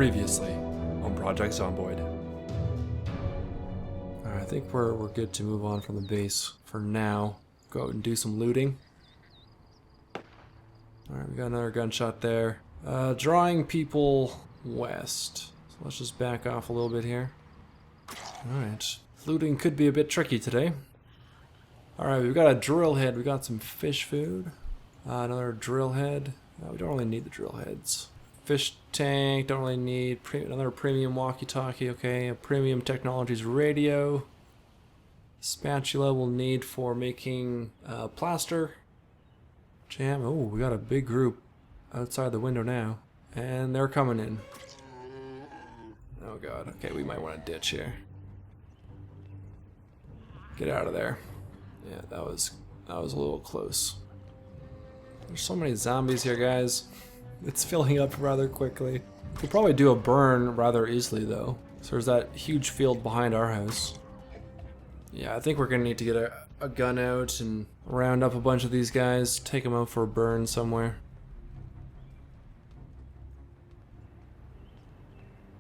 Previously on Project Zomboid. Alright, I think we're good to move on from the base for now. Go out and do some looting. Alright, we got another gunshot there. Drawing people west. So let's just back off a little bit here. Alright. Looting could be a bit tricky today. Alright, we've got a drill head. We got some fish food. Another drill head. We don't really need the drill heads. Fish tank, don't really need. Another premium walkie-talkie, okay. A premium technologies radio. Spatula we'll need for making plaster. Jam. Oh, we got a big group outside the window now. And they're coming in. Oh god, okay, we might want to ditch here. Get out of there. Yeah, that was a little close. There's so many zombies here, guys. It's filling up rather quickly. We'll probably do a burn rather easily, though. So there's that huge field behind our house. Yeah, I think we're gonna need to get a gun out and round up a bunch of these guys, take them out for a burn somewhere.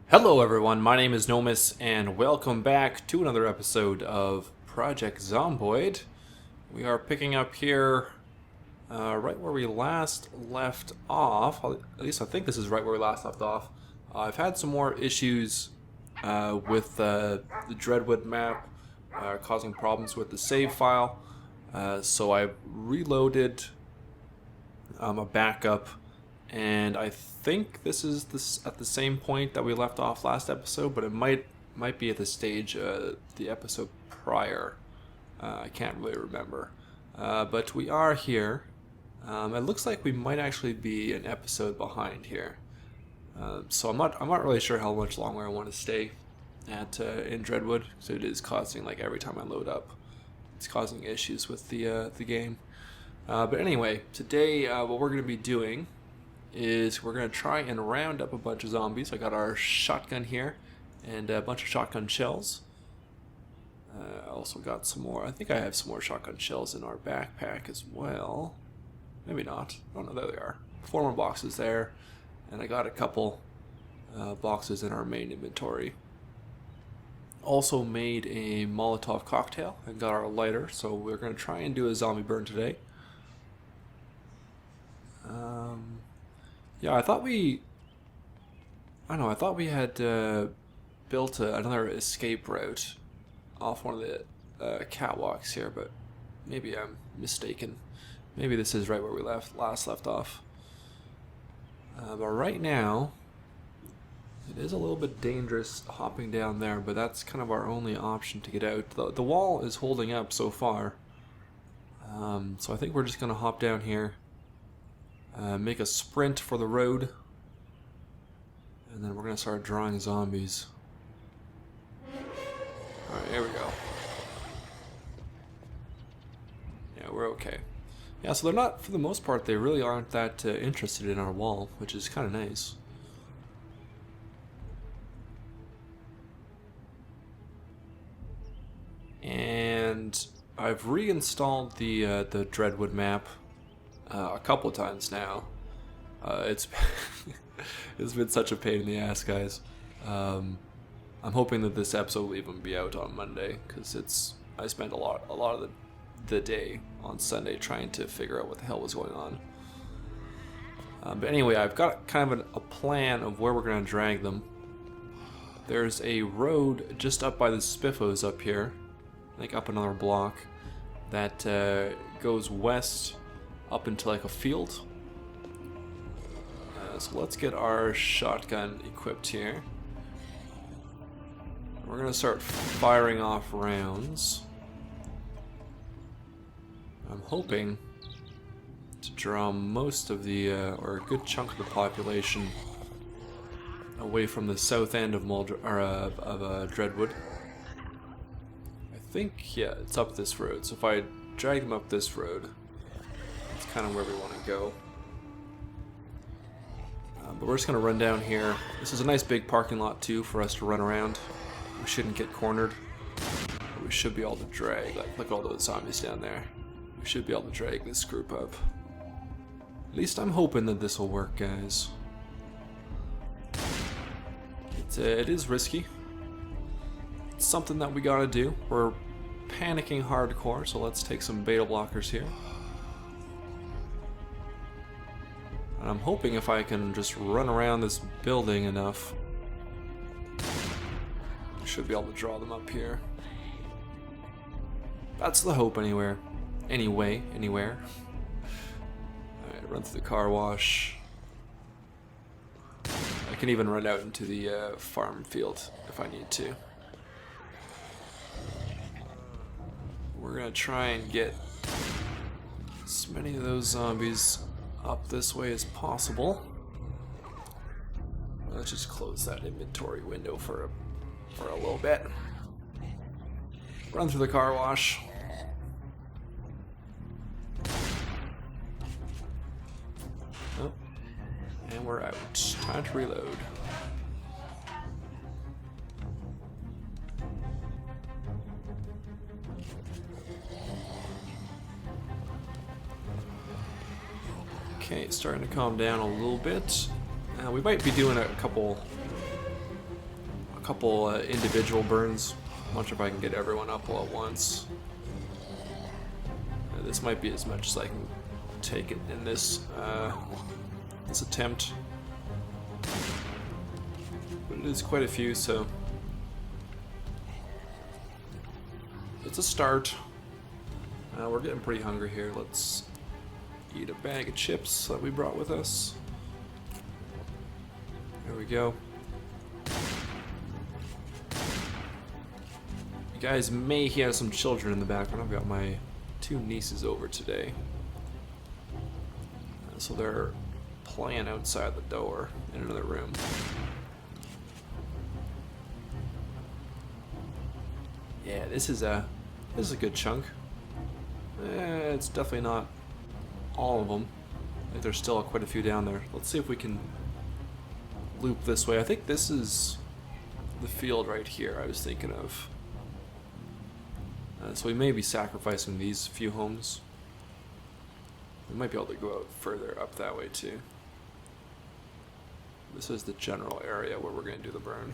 Hello everyone, my name is Nomis, and welcome back to another episode of Project Zomboid. We are picking up here right where we last left off. At least I think this is right where we last left off. I've had some more issues with the Dreadwood map causing problems with the save file. So I reloaded a backup, and I think this is at the same point that we left off last episode, but it might be at the stage the episode prior. I can't really remember. But we are here. It looks like we might actually be an episode behind here. So I'm not really sure how much longer I want to stay at in Dreadwood, so it is causing, like, every time I load up, it's causing issues with the game. But anyway, today what we're going to be doing is we're going to try and round up a bunch of zombies. I got our shotgun here and a bunch of shotgun shells. I also got some more. I think I have some more shotgun shells in our backpack as well. Maybe not. Oh no, there they are. 4 more boxes there. And I got a couple boxes in our main inventory. Also made a Molotov cocktail and got our lighter. So we're going to try and do a zombie burn today. Yeah, I thought we had built another escape route off one of the catwalks here, but maybe I'm mistaken. Maybe this is right where we last left off. But right now, it is a little bit dangerous hopping down there, but that's kind of our only option to get out. The wall is holding up so far, so I think we're just going to hop down here, make a sprint for the road, and then we're going to start drawing zombies. Alright, here we go. Yeah, we're okay. Yeah, so they're not, for the most part, they really aren't that interested in our wall, which is kind of nice. And I've reinstalled the Dreadwood map a couple of times now. It's been such a pain in the ass, guys. I'm hoping that this episode will even be out on Monday, because I spent a lot of the day on Sunday trying to figure out what the hell was going on. But anyway, I've got kind of a plan of where we're going to drag them. There's a road just up by the Spiffos up here, like up another block, that goes west up into like a field. So let's get our shotgun equipped here. We're going to start firing off rounds. I'm hoping to draw most of the, or a good chunk of the population away from the south end of Dreadwood. I think, yeah, it's up this road. So if I drag them up this road, that's kind of where we want to go. But we're just going to run down here. This is a nice big parking lot, too, for us to run around. We shouldn't get cornered. We should be able to drag. Like, look at all those zombies down there. We should be able to drag this group up. At least I'm hoping that this will work, guys. But it is risky. It's something that we gotta do. We're panicking hardcore, so let's take some beta blockers here. And I'm hoping if I can just run around this building enough, I should be able to draw them up here. That's the hope anywhere. Anywhere. Alright, run through the car wash. I can even run out into the farm field if I need to. We're gonna try and get as many of those zombies up this way as possible. Let's just close that inventory window for a little bit. Run through the car wash. Oh, and we're out. Time to reload. Okay, it's starting to calm down a little bit. We might be doing a couple individual burns. I'm not sure if I can get everyone up all at once. This might be as much as I can take it in this this attempt, but it is quite a few, so it's a start. We're getting pretty hungry here. Let's eat a bag of chips that we brought with us. There we go. You guys may hear some children in the background. I've got my two nieces over today. So they're playing outside the door in another room. Yeah, this is a good chunk. It's definitely not all of them. I think there's still quite a few down there. Let's see if we can loop this way. I think this is the field right here I was thinking of. So we may be sacrificing these few homes. We might be able to go out further up that way too. This is the general area where we're going to do the burn.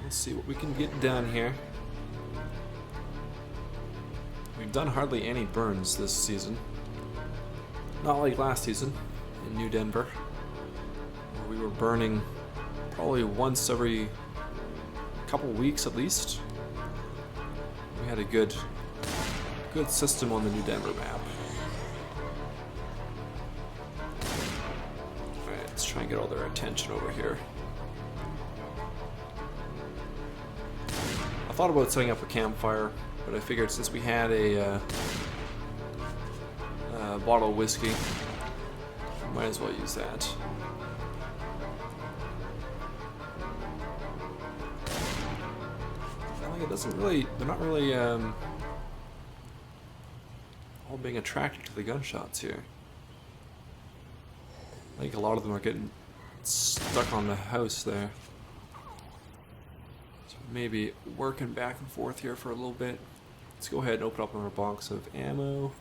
Let's see what we can get done here. We've done hardly any burns this season. Not like last season in New Denver, where we were burning probably once every couple weeks at least. We had a good system on the New Denver map. Alright, let's try and get all their attention over here. I thought about setting up a campfire, but I figured since we had a bottle of whiskey, we might as well use that. It doesn't really, they're not really all being attracted to the gunshots here. I think a lot of them are getting stuck on the house there. So maybe working back and forth here for a little bit. Let's go ahead and open up another box of ammo.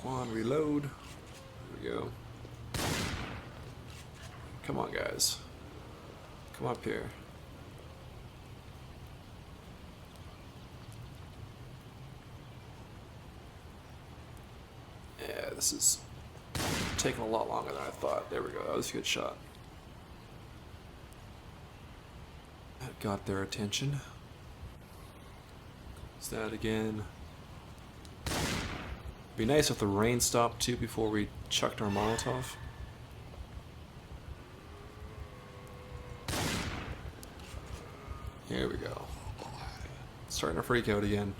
Come on, reload. There we go. Come on, guys. Come up here. Yeah, this is taking a lot longer than I thought. There we go. That was a good shot. That got their attention. Is that again? Be nice if the rain stopped too before we chucked our Molotov. Here we go. Starting to freak out again.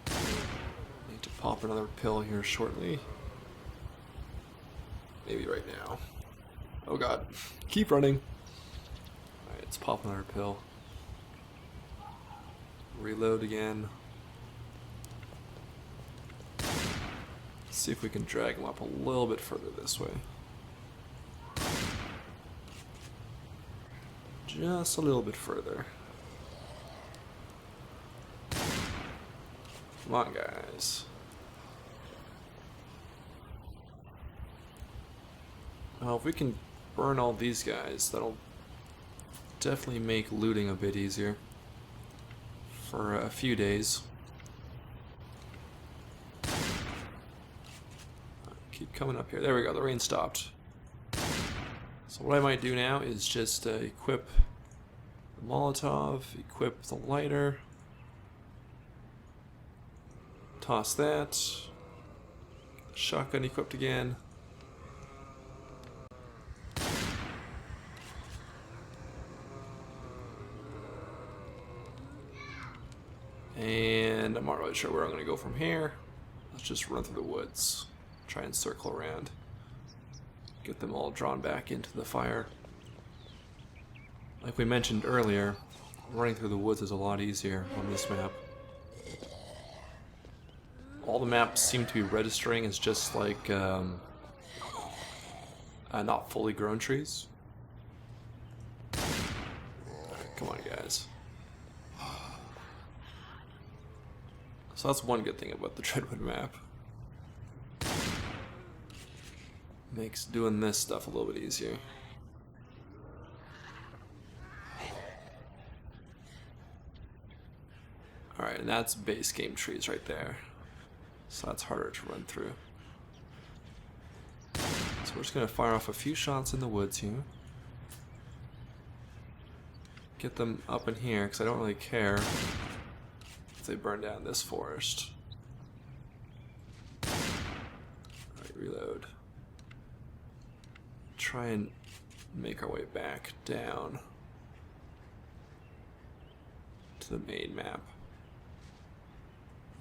Need to pop another pill here shortly. Maybe right now. Oh god. Keep running. Alright, let's pop another pill. Reload again. See if we can drag him up a little bit further this way. just a little bit further. Come on, guys. Well, if we can burn all these guys, that'll definitely make looting a bit easier for a few days. Keep coming up here. There we go, the rain stopped. So what I might do now is just equip the Molotov, equip the lighter, toss that, shotgun equipped again. And I'm not really sure where I'm going to go from here. Let's just run through the woods. Try and circle around. Get them all drawn back into the fire. Like we mentioned earlier, running through the woods is a lot easier on this map. All the maps seem to be registering as just like not fully grown trees. Alright, come on, guys. So that's one good thing about the Dreadwood map. Makes doing this stuff a little bit easier. Alright, and that's base game trees right there. So that's harder to run through. So we're just going to fire off a few shots in the woods here. Get them up in here, because I don't really care if they burn down this forest. Alright, reload. Try and make our way back down to the main map.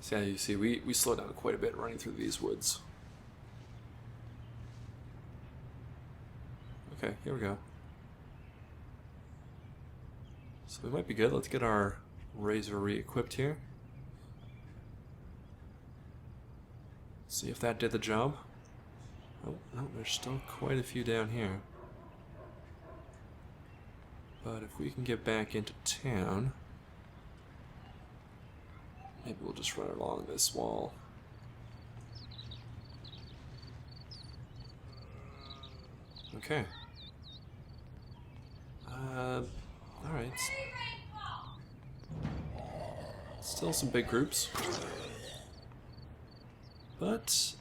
So yeah, you see, we slow down quite a bit running through these woods. Okay, here we go. So we might be good. Let's get our Razor re-equipped here. See if that did the job. Oh, no, there's still quite a few down here. But if we can get back into town, maybe we'll just run along this wall. Okay. Alright. Still some big groups. But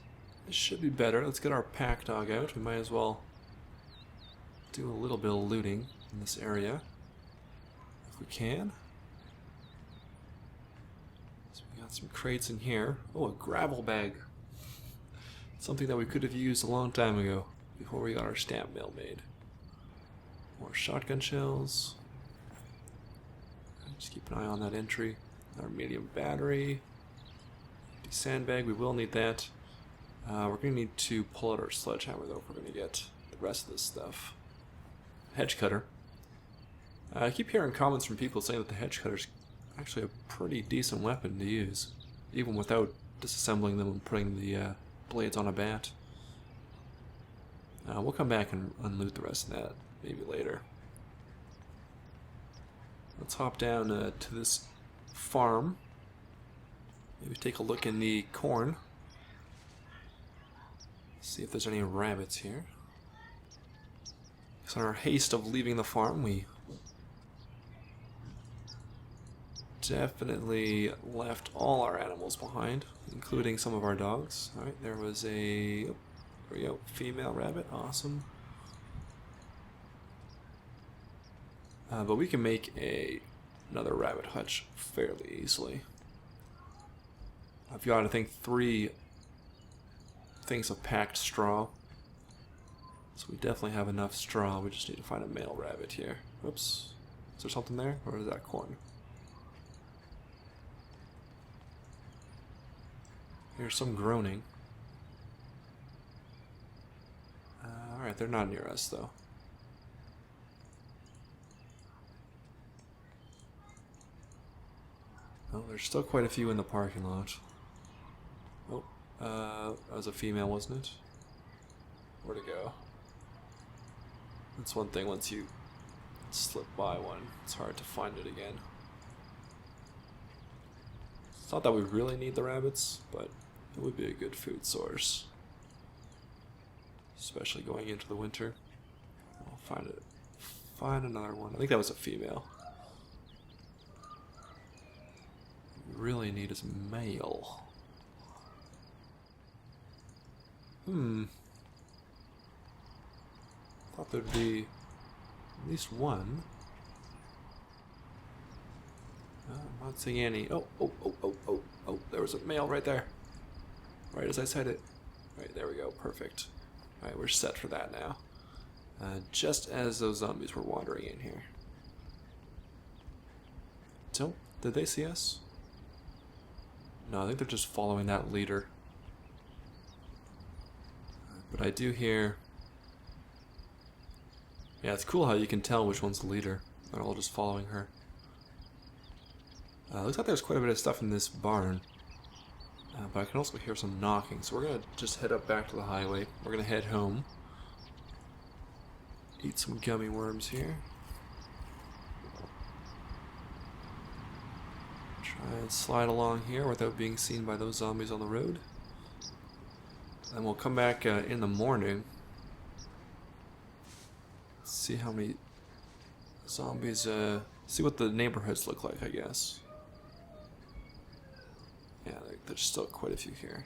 it should be better. Let's get our pack dog out. We might as well do a little bit of looting in this area if we can. So we got some crates in here. Oh, a gravel bag. Something that we could have used a long time ago before we got our stamp mail made. More shotgun shells. Just keep an eye on that entry. Our medium battery. Empty sandbag, we will need that. We're going to need to pull out our sledgehammer though if we're going to get the rest of this stuff. Hedge cutter. I keep hearing comments from people saying that the hedge cutter is actually a pretty decent weapon to use, even without disassembling them and putting the blades on a bat. We'll come back and unloot the rest of that maybe later. Let's hop down to this farm. Maybe take a look in the corn. See if there's any rabbits here. So in our haste of leaving the farm, we definitely left all our animals behind, including some of our dogs. Alright, there was a there we go, female rabbit, awesome. But we can make another rabbit hutch fairly easily. I've got, I think, 3 things of packed straw. So we definitely have enough straw. We just need to find a male rabbit here. Oops. Is there something there? Or is that corn? Here's some groaning. Alright, they're not near us though. Oh, there's still quite a few in the parking lot. Oh, that was a female, wasn't it? Where'd it go? That's one thing, once you slip by one. It's hard to find it again. It's not that we really need the rabbits, but it would be a good food source. Especially going into the winter. I'll find it. Find another one. I think that was a female. What we really need is male. Thought there'd be at least one. I'm not seeing any. Oh, there was a male right there. Right as I said it. Right, there we go. Perfect. Alright, we're set for that now. Just as those zombies were wandering in here. So, did they see us? No, I think they're just following that leader. But I do hear... Yeah, it's cool how you can tell which one's the leader. They're all just following her. Looks like there's quite a bit of stuff in this barn. But I can also hear some knocking, so we're going to just head up back to the highway. We're going to head home. Eat some gummy worms here. Try and slide along here without being seen by those zombies on the road. And we'll come back in the morning. See how many zombies, see what the neighborhoods look like, I guess. Yeah, there's still quite a few here.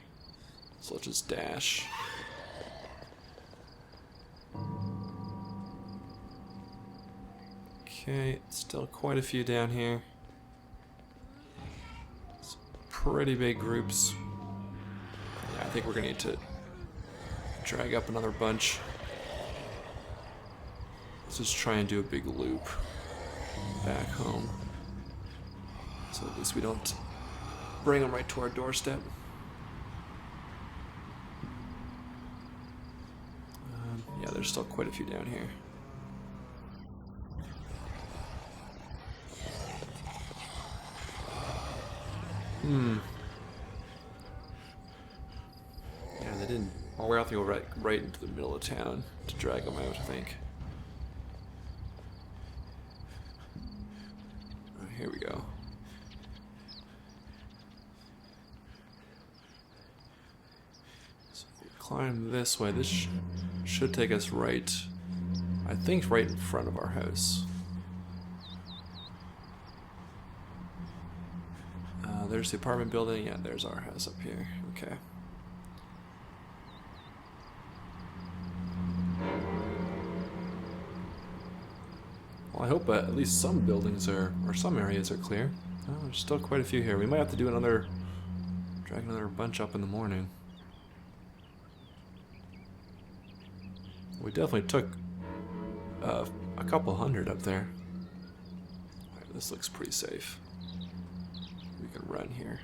So let's just dash. Okay, still quite a few down here. Some pretty big groups. Yeah, I think we're gonna need to drag up another bunch. Let's just try and do a big loop back home. So at least we don't bring them right to our doorstep. Yeah, there's still quite a few down here. Yeah, they didn't. Well, we're going to have to go right into the middle of town to drag them out, I think. Here we go. So if we climb this way, this should take us right, I think right in front of our house. There's the apartment building. Yeah, there's our house up here. Okay. Well, I hope at least some buildings or some areas are clear. Oh, there's still quite a few here. We might have to do drag another bunch up in the morning. We definitely took a couple hundred up there. Alright, this looks pretty safe. We can run here.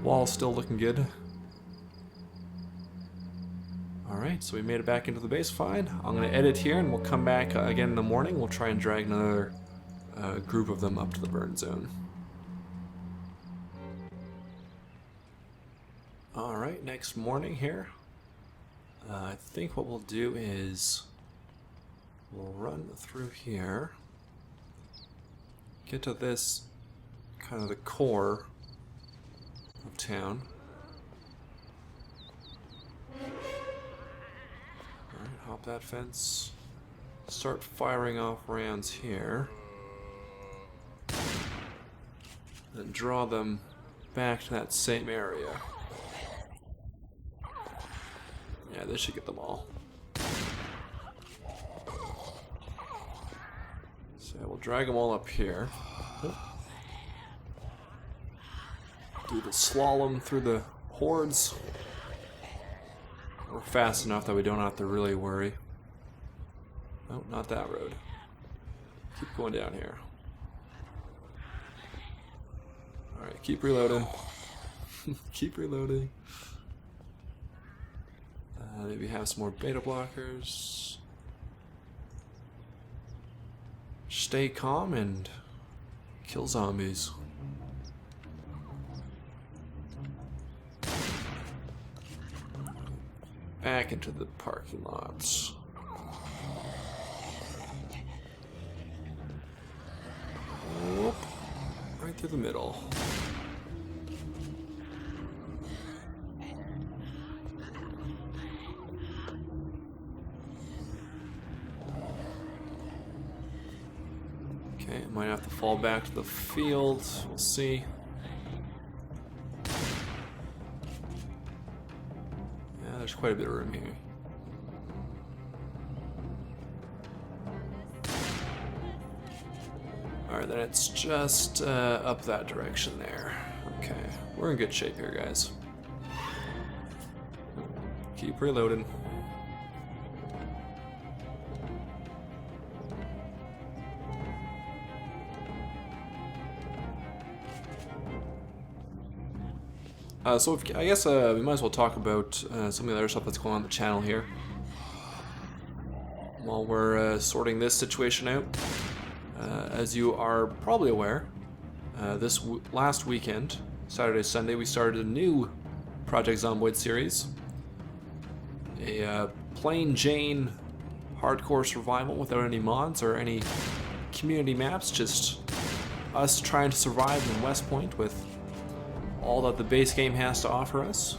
Wall's still looking good. Alright, so we made it back into the base fine. I'm going to edit here and we'll come back again in the morning. We'll try and drag another group of them up to the burn zone. Alright, next morning here. I think what we'll do is we'll run through here. Get to this kind of the core of town. Alright, hop that fence. Start firing off rounds here. And draw them back to that same area. Yeah, this should get them all. So we'll drag them all up here. Do the slalom through the hordes. We're fast enough that we don't have to really worry. No, not that road. Keep going down here. Alright, keep reloading. Keep reloading. Maybe have some more beta blockers. Stay calm and kill zombies. Back into the parking lots. through the middle. Okay, might have to fall back to the field. We'll see. Yeah, there's quite a bit of room here. Alright, then it's just up that direction there. Okay, we're in good shape here, guys. Keep reloading. So I guess we might as well talk about some of the other stuff that's going on the channel here. While we're sorting this situation out. As you are probably aware, this last weekend, Saturday, Sunday, we started a new Project Zomboid series. A plain Jane hardcore survival without any mods or any community maps, just us trying to survive in West Point with all that the base game has to offer us.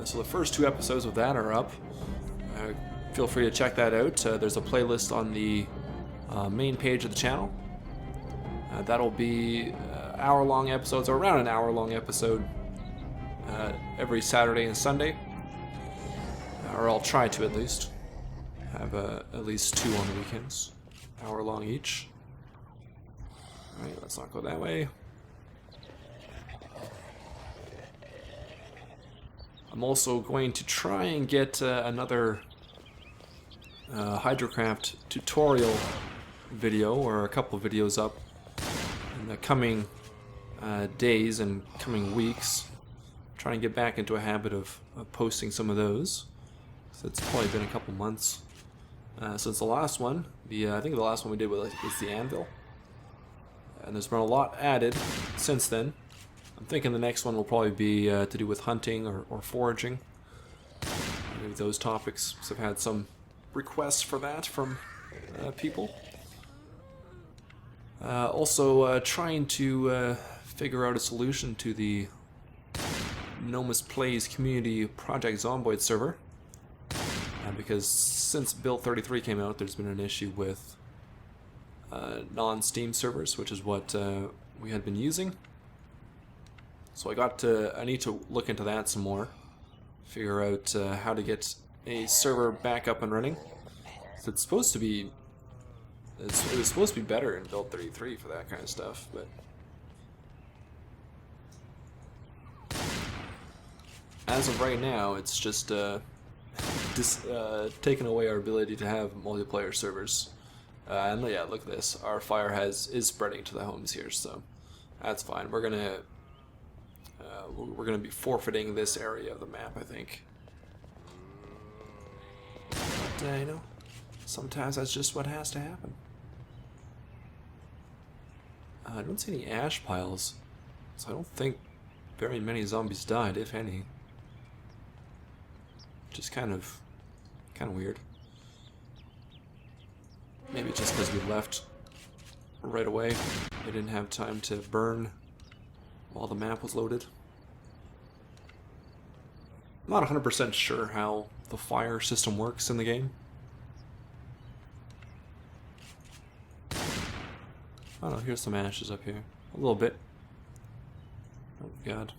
So the first 2 episodes of that are up. Feel free to check that out. There's a playlist on the main page of the channel. That'll be hour-long episodes, or around an hour-long episode, every Saturday and Sunday. Or I'll try to at least. Have at least 2 on the weekends. Hour-long each. Alright, let's not go that way. I'm also going to try and get another Hydrocraft tutorial video, or a couple of videos up in the coming days and coming weeks. Try and get back into a habit of posting some of those. So it's probably been a couple months since the last one. I think the last one we did was the anvil. And there's been a lot added since then. I'm thinking the next one will probably be to do with hunting or foraging. Maybe those topics, because I've had some requests for that from people. Also trying to figure out a solution to the Nomus Plays community Project Zomboid server. Because since Build 33 came out, there's been an issue with non-Steam servers, which is what we had been using. So I need to look into that some more. Figure out how to get a server back up and running. So it's supposed to be... It was supposed to be better in Build 33 for that kind of stuff, but... As of right now, it's just taken away our ability to have multiplayer servers. And yeah, look at this. Our fire is spreading to the homes here, so that's fine. We're gonna be forfeiting this area of the map, I think. But you know, sometimes that's just what has to happen. I don't see any ash piles, so I don't think very many zombies died, if any. Just kind of weird. Maybe just because we left right away. They didn't have time to burn while the map was loaded. I'm not 100% sure how the fire system works in the game. Oh no, here's some ashes up here. A little bit. Oh god.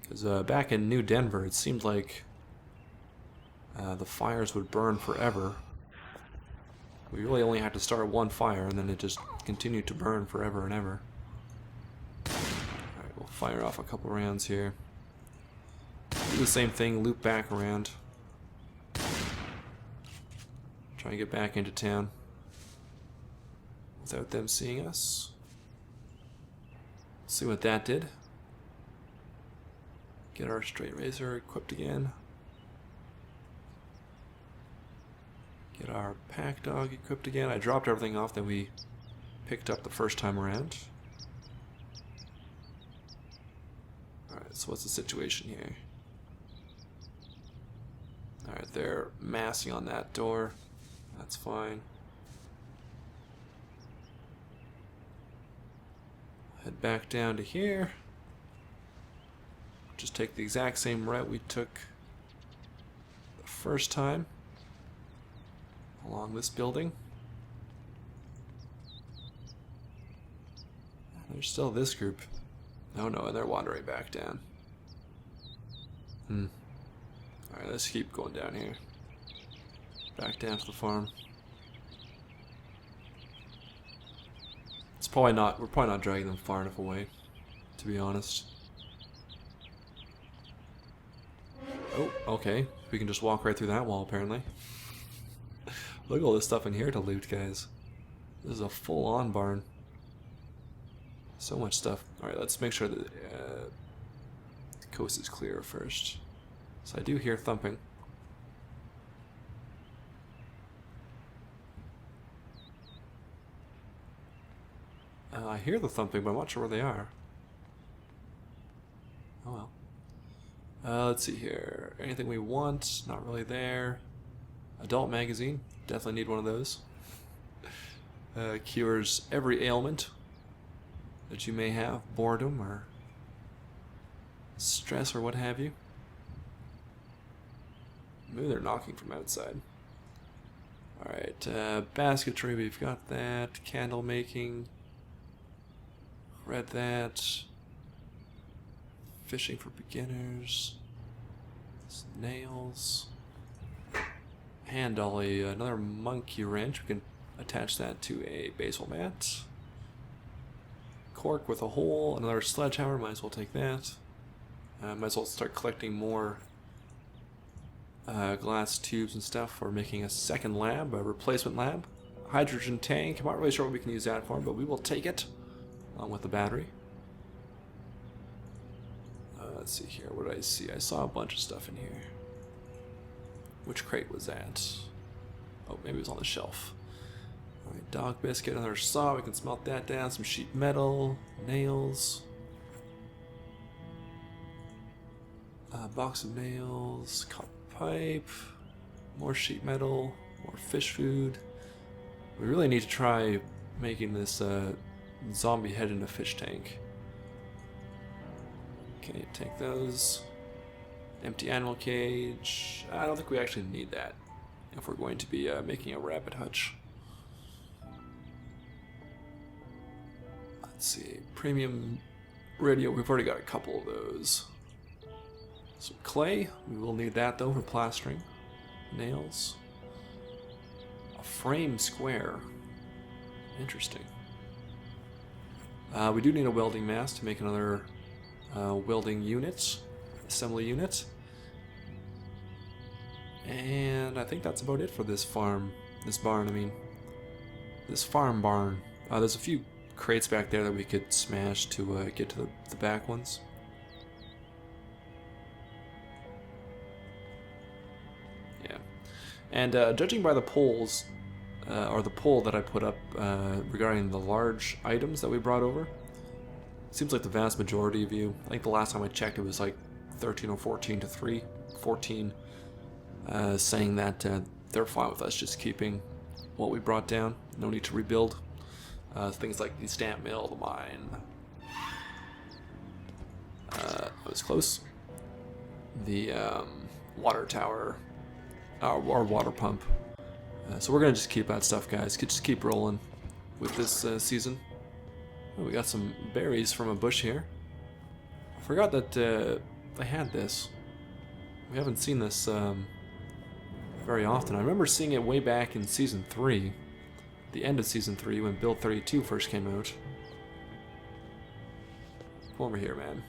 Because back in New Denver, it seemed like the fires would burn forever. We really only had to start one fire, and then it just continued to burn forever and ever. Alright, we'll fire off a couple rounds here. Do the same thing, loop back around. Try and get back into town without them seeing us. See what that did. Get our straight razor equipped again. Get our pack dog equipped again. I dropped everything off that we picked up the first time around. Alright, so what's the situation here? Alright, they're massing on that door. That's fine. Head back down to here. Just take the exact same route we took the first time along this building. There's still this group. Oh no, and they're wandering back down. Alright, let's keep going down here. Back down to the farm. It's probably not, we're probably not dragging them far enough away, to be honest. Oh, okay. We can just walk right through that wall, apparently. Look at all this stuff in here to loot, guys. This is a full-on barn. So much stuff. Alright, let's make sure that the coast is clear first. So I do hear thumping. I hear the thumping, but I'm not sure where they are. Oh well. Let's see here. Anything we want? Not really there. Adult magazine. Definitely need one of those. Cures every ailment that you may have. Boredom or stress or what have you. Maybe they're knocking from outside. Alright, basketry, we've got that. Candle making. Read that. Fishing for beginners. Nails. Hand dolly, another monkey wrench. We can attach that to a baseball bat. Cork with a hole, another sledgehammer. Might as well take that. Might as well start collecting more glass tubes and stuff for making a second lab, a replacement lab. Hydrogen tank. I'm not really sure what we can use that for, but we will take it along with the battery. Let's see here. What did I see? I saw a bunch of stuff in here. Which crate was that? Oh, maybe it was on the shelf. Alright, dog biscuit, another saw. We can smelt that down. Some sheet metal, nails. Box of nails, copper pipe, more sheet metal, more fish food. We really need to try making this zombie head into a fish tank. Okay, take those. Empty animal cage. I don't think we actually need that if we're going to be making a rabbit hutch. Let's see. Premium radio. We've already got a couple of those. Some clay. We will need that though for plastering. Nails. A frame square. Interesting. We do need a welding mask to make another welding unit. Assembly unit. And I think that's about it for this farm. This barn, I mean. This farm barn. There's a few crates back there that we could smash to get to the back ones. Yeah. And judging by the polls, or the poll that I put up regarding the large items that we brought over, it seems like the vast majority of you, I think the last time I checked it was like 13 or 14 to 3. 14 saying that they're fine with us just keeping what we brought down. No need to rebuild. Things like the stamp mill, the mine. That was close. The water tower, our water pump. So we're gonna just keep that stuff, guys. Just keep rolling with this season. Oh, we got some berries from a bush here. I forgot that I had this. We haven't seen this very often. I remember seeing it way back in Season 3. The end of Season 3 when Build 32 first came out. Come over here, man.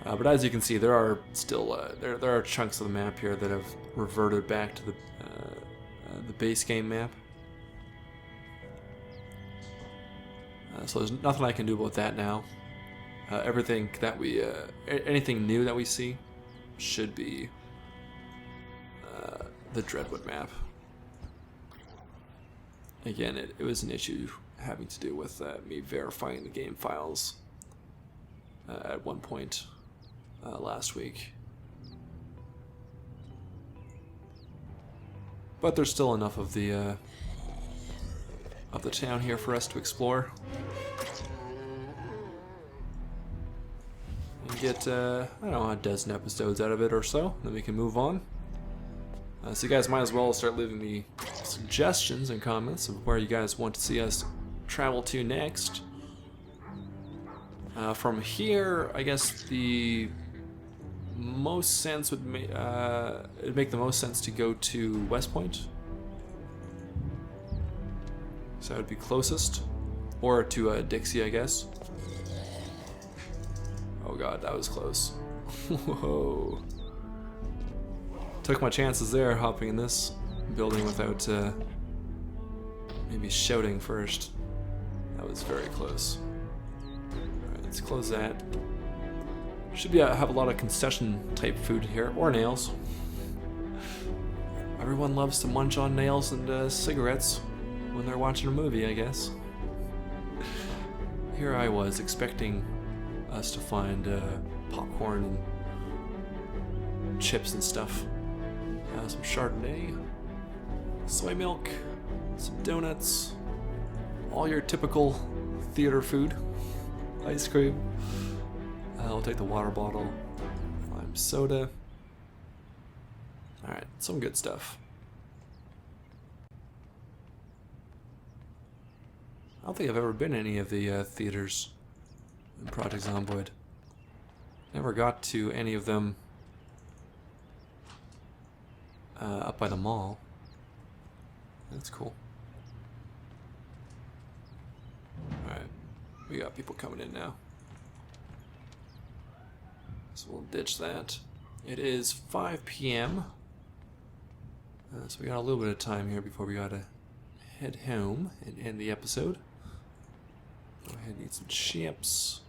But as you can see, there are still there are chunks of the map here that have reverted back to the base game map. So there's nothing I can do about that now. Everything that we, anything new that we see, should be the Dreadwood map. Again, it was an issue having to do with me verifying the game files at one point last week. But there's still enough of the town here for us to explore. And get, I don't know, a dozen episodes out of it or so, then we can move on. So you guys might as well start leaving me suggestions and comments of where you guys want to see us travel to next. From here, I guess the most sense would it'd make the most sense to go to West Point. So that would be closest, or to Dixie, I guess. Oh god, that was close. Whoa. Took my chances there, hopping in this building without maybe shouting first. That was very close. Alright, let's close that. Should be have a lot of concession type food here, or nails. Everyone loves to munch on nails and cigarettes when they're watching a movie, I guess. Here I was expecting us to find popcorn and chips and stuff. Some Chardonnay, soy milk, some donuts, all your typical theater food, ice cream. I'll take the water bottle, lime soda. Alright, some good stuff. I don't think I've ever been in any of the theaters in Project Zomboid. Never got to any of them up by the mall. That's cool. Alright, we got people coming in now. So we'll ditch that. It is 5 p.m. So we got a little bit of time here before we gotta head home and end the episode. Go ahead and eat some chips.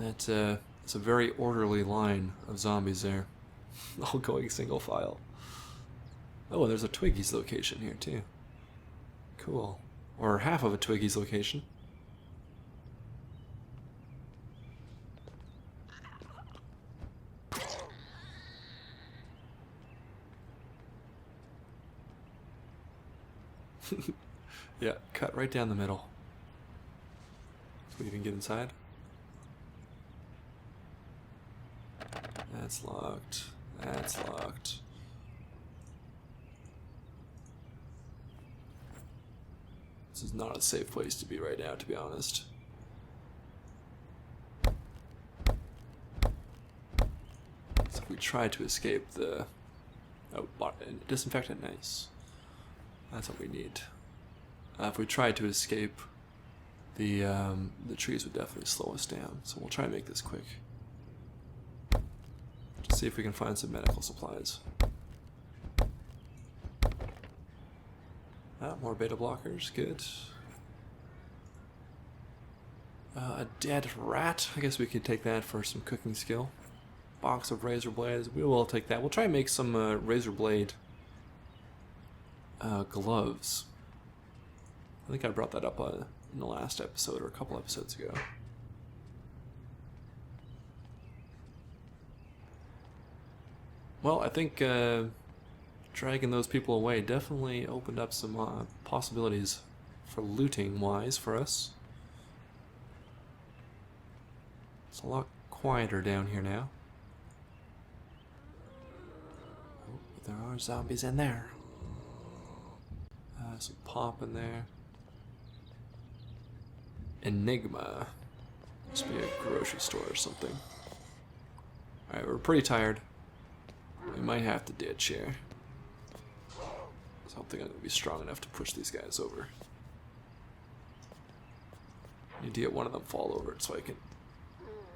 That's a very orderly line of zombies there. All going single file. Oh, and there's a Twiggy's location here too. Cool. Or half of a Twiggy's location. Yeah, cut right down the middle. So we can get inside. That's locked. That's locked. This is not a safe place to be right now, to be honest. So if we try to escape the... Oh, disinfectant, nice. That's what we need. If we tried to escape, the trees would definitely slow us down. So we'll try and make this quick. Just see if we can find some medical supplies. More beta blockers, good. A dead rat. I guess we could take that for some cooking skill. Box of razor blades. We will take that. We'll try and make some razor blade gloves. I think I brought that up in the last episode or a couple episodes ago. Well, I think dragging those people away definitely opened up some possibilities for looting wise for us. It's a lot quieter down here now. Oh, but there are zombies in there. Some pop in there. Enigma. Must be a grocery store or something. Alright, we're pretty tired. We might have to ditch here. I don't think I'm going to be strong enough to push these guys over. I need to get one of them fall over so I can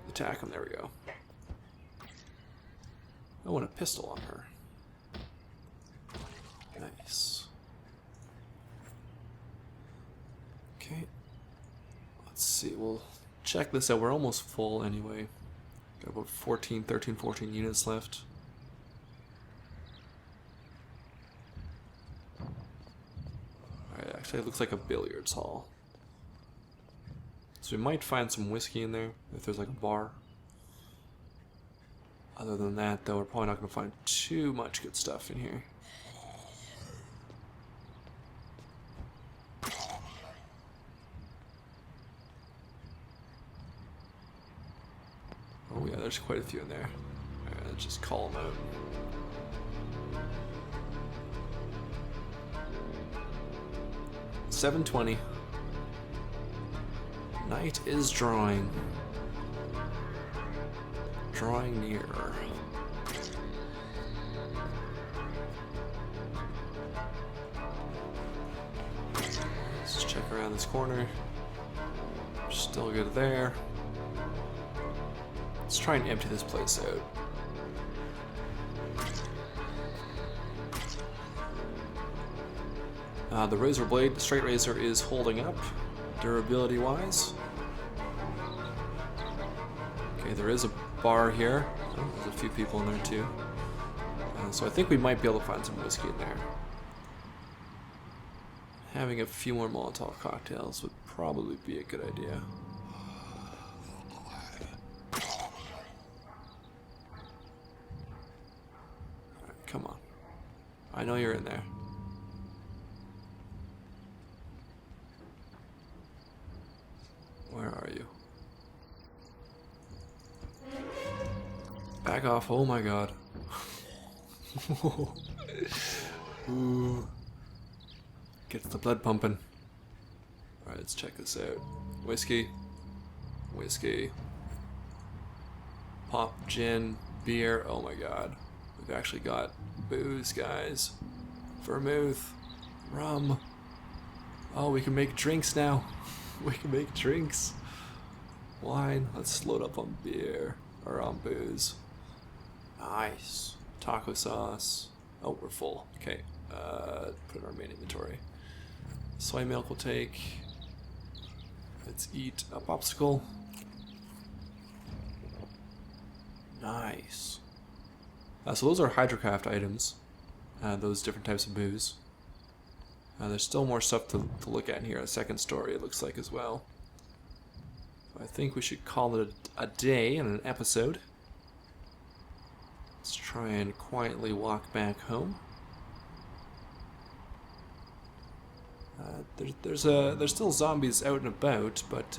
attack them. There we go. I want a pistol on her. Nice. Okay. Let's see. We'll check this out. We're almost full anyway. Got about 13, 14 units left. Alright, actually it looks like a billiards hall. So we might find some whiskey in there, if there's like a bar. Other than that, though, we're probably not going to find too much good stuff in here. Oh yeah, there's quite a few in there. Alright, let's just call them out. $7:20. Night is drawing. Drawing nearer. Let's check around this corner. Still good there. Let's try and empty this place out. The razor blade, the straight razor, is holding up, durability-wise. Okay, there is a bar here. Oh, there's a few people in there too. So I think we might be able to find some whiskey in there. Having a few more Molotov cocktails would probably be a good idea. Alright, come on. I know you're in there. Where are you? Back off, oh my god. Ooh. Gets the blood pumping. Alright, let's check this out. Whiskey. Whiskey. Pop, gin, beer. Oh my god. We've actually got booze, guys. Vermouth. Rum. Oh, we can make drinks now. We can make drinks. Wine. Let's load up on beer. Or on booze. Nice. Taco sauce. Oh, we're full. Okay. Put it in our main inventory. Soy milk will take. Let's eat a popsicle. Nice. So those are Hydrocraft items. Those different types of booze. There's still more stuff to look at in here. A second story, it looks like, as well. I think we should call it a day and an episode. Let's try and quietly walk back home. There's still zombies out and about, but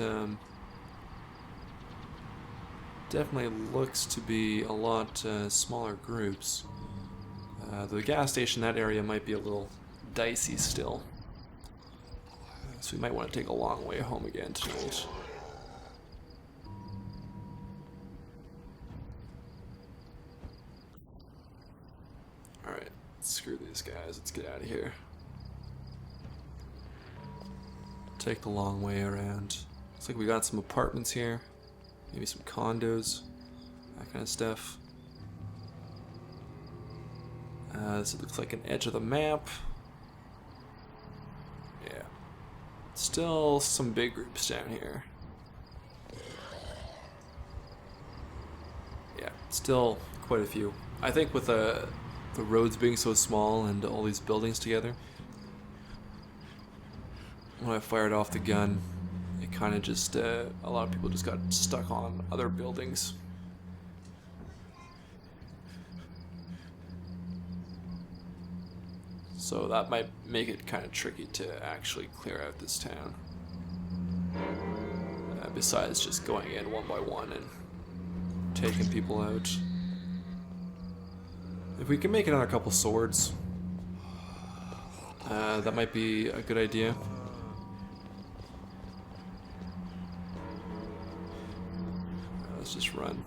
definitely looks to be a lot smaller groups. The gas station, that area might be a little dicey still, so we might want to take a long way home again tonight. Alright, screw these guys, let's get out of here. Take the long way around. Looks like we got some apartments here, maybe some condos, that kind of stuff. This looks like an edge of the map. Yeah. Still some big groups down here. Yeah, still quite a few. I think with the roads being so small and all these buildings together, when I fired off the gun, it kind of just, a lot of people just got stuck on other buildings. So that might make it kind of tricky to actually clear out this town. Besides just going in one by one and taking people out. If we can make another couple swords, that might be a good idea. Let's just run.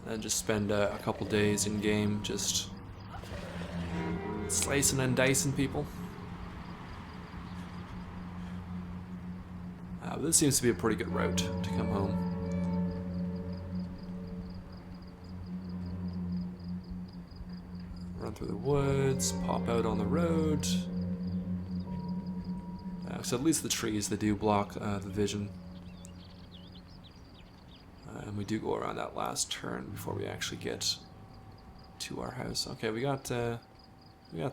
And just spend a couple days in game just slicing and dicing people. This seems to be a pretty good route to come home. Run through the woods, pop out on the road. So at least the trees, they do block the vision. And we do go around that last turn before we actually get to our house. Okay, we got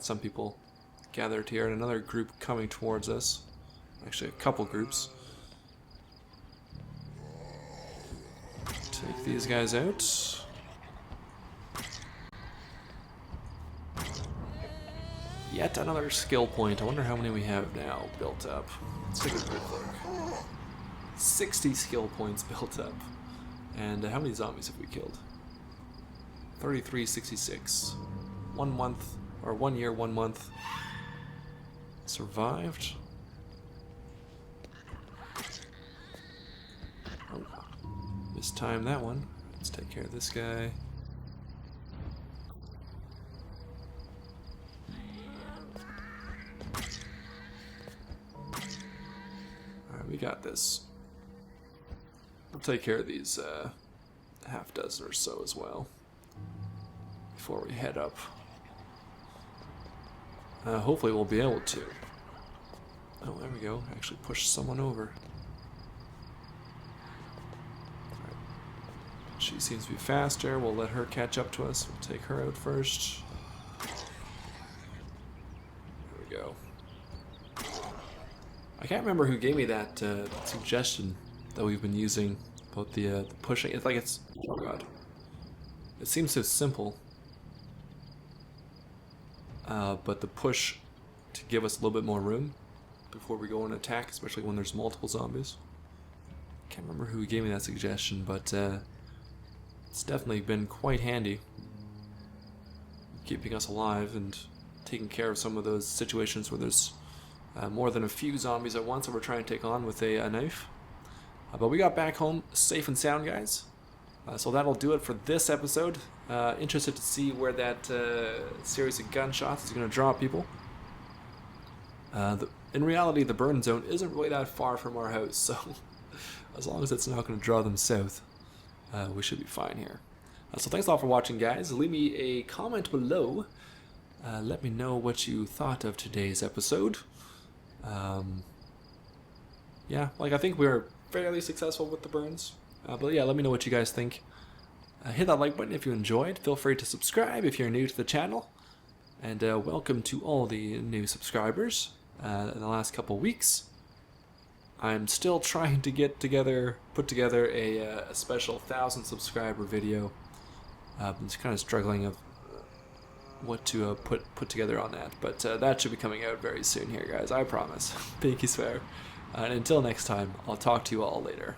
some people gathered here and another group coming towards us. Actually, a couple groups. Take these guys out. Yet another skill point. I wonder how many we have now built up. Let's take a quick look. 60 skill points built up. And how many zombies have we killed? 33, 66. 1 month, or 1 year, 1 month. Survived. Oh, mistimed that one. Let's take care of this guy. Alright, we got this. We'll take care of these half dozen or so as well before we head up. Hopefully we'll be able to. Oh, there we go. Actually push someone over. Right. She seems to be faster. We'll let her catch up to us. We'll take her out first. There we go. I can't remember who gave me that suggestion that we've been using about the pushing. It's like it's... Oh god. It seems so simple. But the push to give us a little bit more room before we go and attack, especially when there's multiple zombies. Can't remember who gave me that suggestion, but it's definitely been quite handy, keeping us alive and taking care of some of those situations where there's more than a few zombies at once that we're trying to take on with a knife. But we got back home safe and sound, guys. So that'll do it for this episode. Interested to see where that series of gunshots is going to draw people. In reality, the burn zone isn't really that far from our house, so as long as it's not going to draw them south, we should be fine here. So thanks a lot for watching, guys. Leave me a comment below. Let me know what you thought of today's episode. Yeah, like I think we're fairly successful with the burns. But yeah, let me know what you guys think. Hit that like button if you enjoyed. Feel free to subscribe if you're new to the channel. And welcome to all the new subscribers in the last couple weeks. I'm still trying to put together a special 1,000 subscriber video. I'm just kind of struggling of what to put together on that. But that should be coming out very soon here, guys. I promise. Pinky swear. And until next time, I'll talk to you all later.